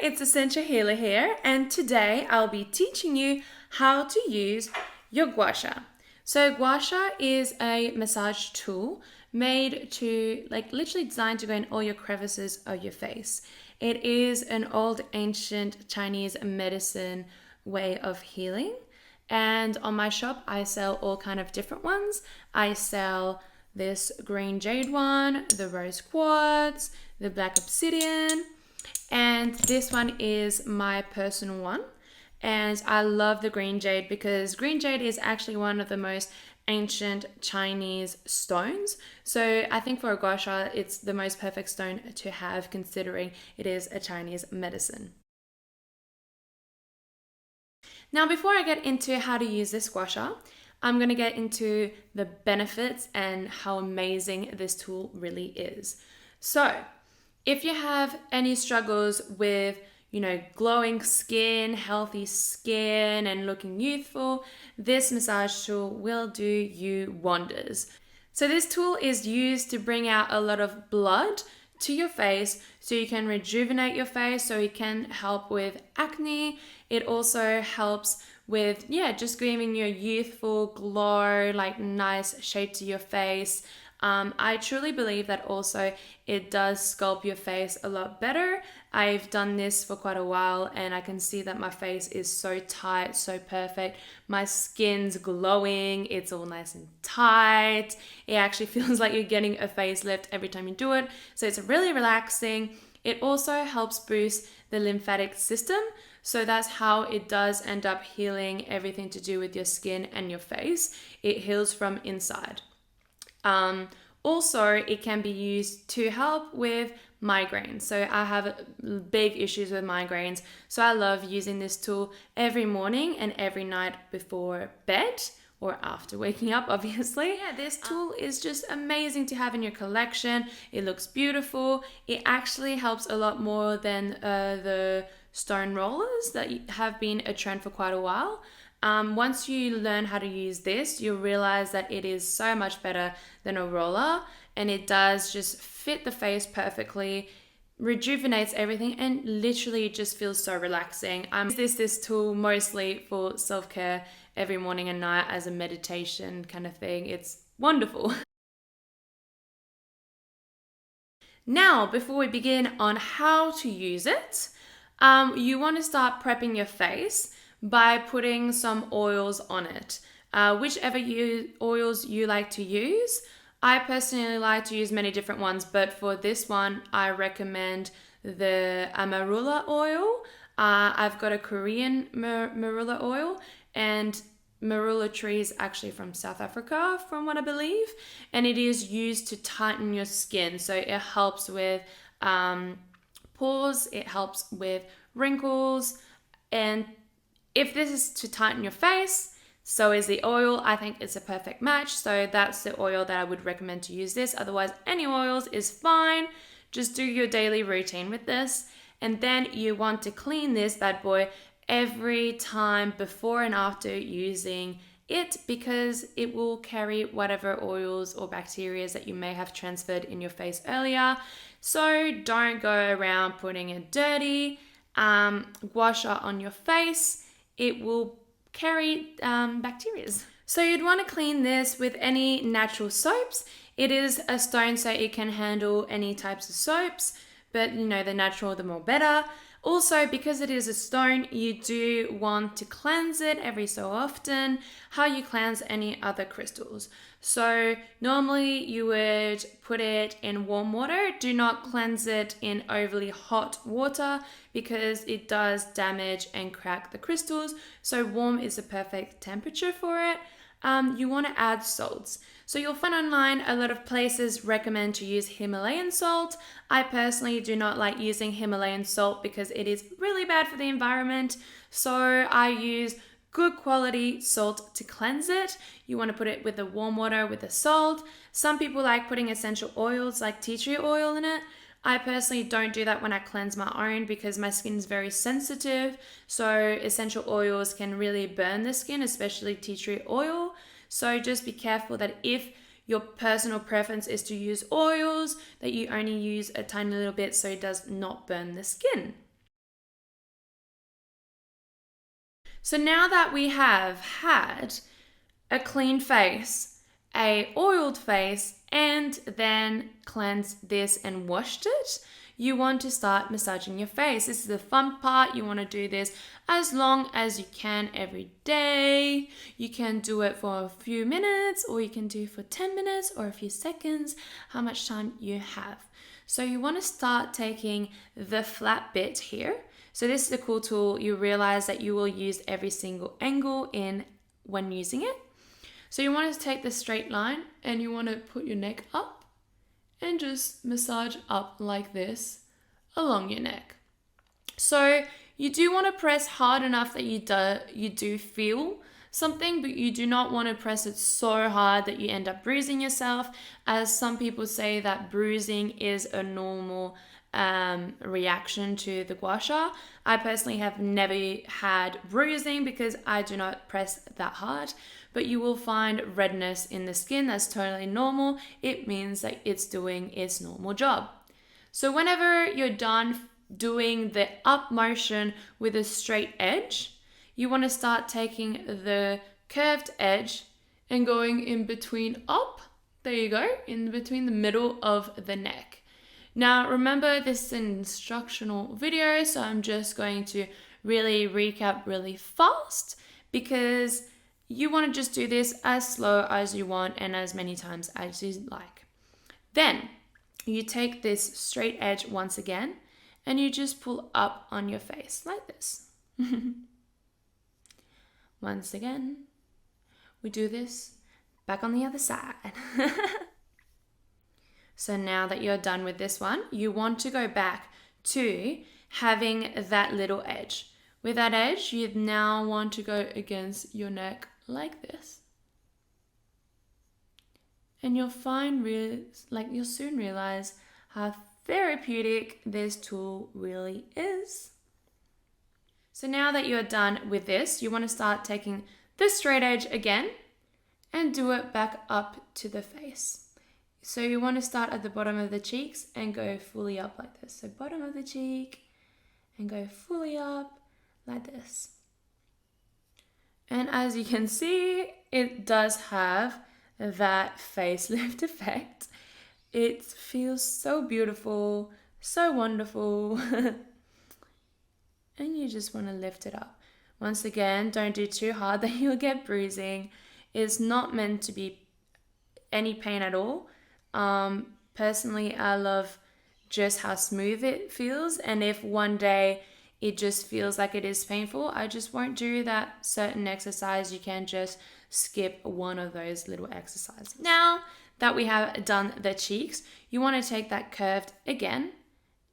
it's Essential Healer here, and today I'll be teaching you how to use your Gua Sha. So Gua Sha is a massage tool made to literally designed to go in all your crevices of your face. It is an old ancient Chinese medicine way of healing, and on my shop I sell all kind of different ones. I sell this green jade one, the rose quartz, the black obsidian, and this one is my personal one. And I love the green jade because green jade is actually one of the most ancient Chinese stones. So I think for a Gua Sha, it's the most perfect stone to have considering it is a Chinese medicine. Now, before I get into how to use this Gua Sha, I'm going to get into the benefits and how amazing this tool really is. So, if you have any struggles with, glowing skin, healthy skin, and looking youthful, this massage tool will do you wonders. So this tool is used to bring out a lot of blood to your face so you can rejuvenate your face, so it can help with acne. It also helps with, just giving you a youthful glow, like nice shape to your face. I truly believe that also it does sculpt your face a lot better. I've done this for quite a while and I can see that my face is so tight, so perfect. My skin's glowing, it's all nice and tight. It actually feels like you're getting a facelift every time you do it. So it's really relaxing. It also helps boost the lymphatic system. So that's how it does end up healing everything to do with your skin and your face. It heals from inside. Also, it can be used to help with migraines. So I have big issues with migraines. So I love using this tool every morning and every night before bed or after waking up, obviously. Yeah, this tool is just amazing to have in your collection. It looks beautiful. It actually helps a lot more than the stone rollers that have been a trend for quite a while. Once you learn how to use this, you'll realize that it is so much better than a roller, and it does just fit the face perfectly, rejuvenates everything, and literally just feels so relaxing. I use this tool mostly for self-care every morning and night as a meditation kind of thing. It's wonderful. Now, before we begin on how to use it, you want to start prepping your face by putting some oils on it. Whichever oils you like to use. I personally like to use many different ones, but for this one, I recommend the marula oil. I've got a Korean marula oil, and marula tree is actually from South Africa, from what I believe, and it is used to tighten your skin. So it helps with pores, it helps with wrinkles, and if this is to tighten your face, so is the oil. I think it's a perfect match. So that's the oil that I would recommend to use this. Otherwise, any oils is fine. Just do your daily routine with this. And then you want to clean this bad boy every time before and after using it, because it will carry whatever oils or bacteria that you may have transferred in your face earlier. So don't go around putting a dirty Gua Sha on your face. It will carry bacteria. So you'd want to clean this with any natural soaps. It is a stone, so it can handle any types of soaps, but the natural, the more better. Also, because it is a stone, you do want to cleanse it every so often, how you cleanse any other crystals. So normally you would put it in warm water. Do not cleanse it in overly hot water because it does damage and crack the crystals. So warm is the perfect temperature for it. You want to add salts. So you'll find online a lot of places recommend to use Himalayan salt. I personally do not like using Himalayan salt because it is really bad for the environment. So I use good quality salt to cleanse it. You want to put it with the warm water with the salt. Some people like putting essential oils like tea tree oil in it. I personally don't do that when I cleanse my own because my skin is very sensitive. So essential oils can really burn the skin, especially tea tree oil. So just be careful that if your personal preference is to use oils, that you only use a tiny little bit so it does not burn the skin. So now that we have had a clean face, a oiled face, and then cleansed this and washed it, you want to start massaging your face. This is the fun part. You want to do this as long as you can every day. You can do it for a few minutes, or you can do it for 10 minutes or a few seconds, how much time you have. So you want to start taking the flat bit here. So this is a cool tool. You realize that you will use every single angle in when using it. So you want to take the straight line and you want to put your neck up and just massage up like this along your neck. So you do want to press hard enough that you do feel something, but you do not want to press it so hard that you end up bruising yourself, as some people say that bruising is a normal reaction to the Gua Sha. I personally have never had bruising because I do not press that hard, but you will find redness in the skin. That's totally normal. It means that it's doing its normal job. So whenever you're done doing the up motion with a straight edge, you want to start taking the curved edge and going in between up. There you go, in between the middle of the neck. Now remember, this is an instructional video, so I'm just going to really recap really fast because you want to just do this as slow as you want and as many times as you like. Then you take this straight edge once again and you just pull up on your face like this. Once again, we do this back on the other side. So now that you're done with this one, you want to go back to having that little edge. With that edge, you now want to go against your neck like this. And you'll you'll soon realize how therapeutic this tool really is. So now that you're done with this, you want to start taking the straight edge again and do it back up to the face. So you want to start at the bottom of the cheeks and go fully up like this. So bottom of the cheek and go fully up like this. And as you can see, it does have that facelift effect. It feels so beautiful, so wonderful. And you just want to lift it up. Once again, don't do too hard that you'll get bruising. It's not meant to be any pain at all. Personally, I love just how smooth it feels. And if one day it just feels like it is painful, I just won't do that certain exercise. You can just skip one of those little exercises. Now that we have done the cheeks, you want to take that curved again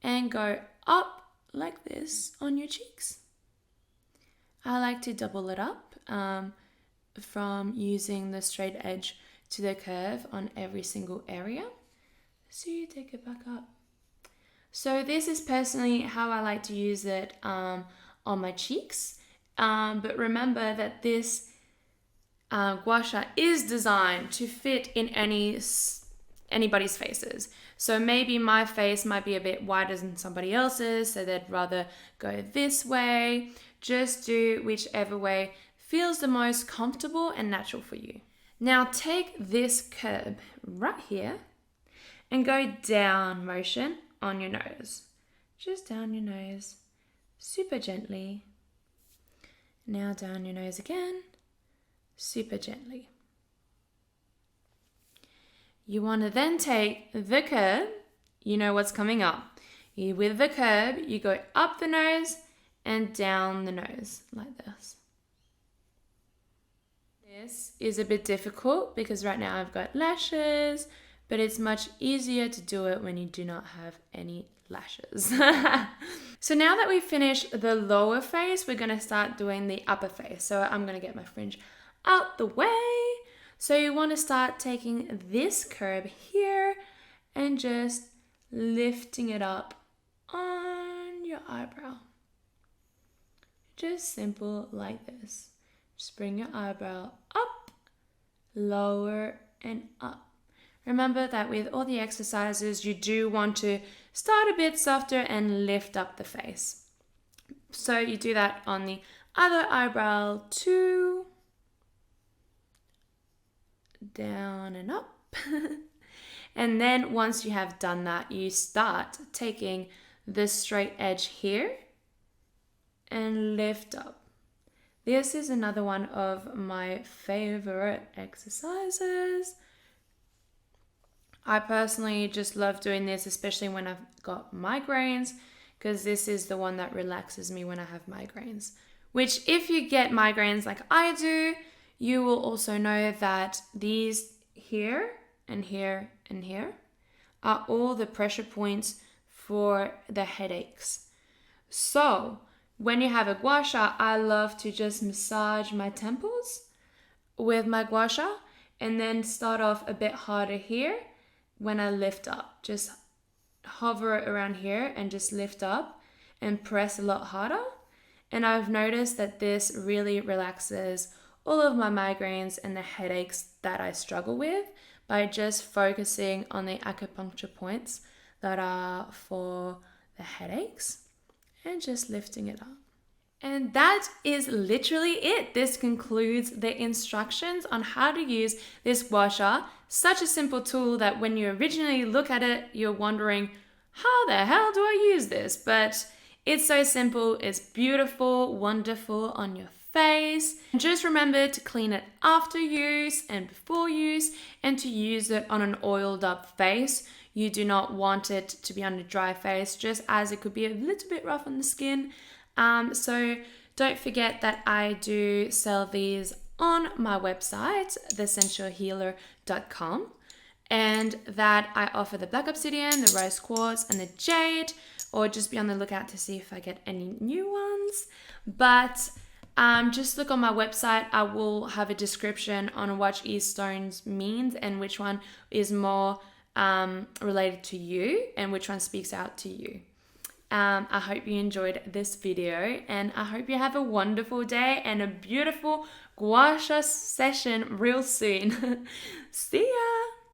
and go up like this on your cheeks. I like to double it up from using the straight edge to the curve on every single area. So you take it back up. So this is personally how I like to use it on my cheeks. But remember that this Gua Sha is designed to fit in anybody's faces. So maybe my face might be a bit wider than somebody else's, so they'd rather go this way. Just do whichever way feels the most comfortable and natural for you. Now take this curve right here and go down motion on your nose. Just down your nose, super gently. Now down your nose again, super gently. You want to then take the curve, you know what's coming up. With the curve, you go up the nose and down the nose like this. This is a bit difficult because right now I've got lashes, but it's much easier to do it when you do not have any lashes. So now that we've finished the lower face, we're going to start doing the upper face. So I'm going to get my fringe out the way. So you want to start taking this curve here and just lifting it up on your eyebrow. Just simple like this. Just bring your eyebrow up, lower, and up. Remember that with all the exercises, you do want to start a bit softer and lift up the face. So you do that on the Other eyebrow 2. Down and up. And then once you have done that, you start taking this straight edge here and lift up. This is another one of my favorite exercises. I personally just love doing this, especially when I've got migraines, because this is the one that relaxes me when I have migraines. Which, if you get migraines like I do, you will also know that these here and here and here are all the pressure points for the headaches. So when you have a Gua Sha, I love to just massage my temples with my Gua Sha and then start off a bit harder here when I lift up. Just hover around here and just lift up and press a lot harder. And I've noticed that this really relaxes all of my migraines and the headaches that I struggle with by just focusing on the acupuncture points that are for the headaches and just lifting it up. And that is literally it. This concludes the instructions on how to use this Gua Sha. Such a simple tool that when you originally look at it, you're wondering, how the hell do I use this? But it's so simple, it's beautiful, wonderful on your face. And just remember to clean it after use and before use, and to use it on an oiled up face. You do not want it to be on a dry face, just as it could be a little bit rough on the skin. So don't forget that I do sell these on my website, thesensualhealer.com, and that I offer the black obsidian, the rose quartz, and the jade, or just be on the lookout to see if I get any new ones. But just look on my website. I will have a description on what each stones means and which one is more related to you and which one speaks out to you. I hope you enjoyed this video, and I hope you have a wonderful day and a beautiful Gua Sha session real soon. See ya!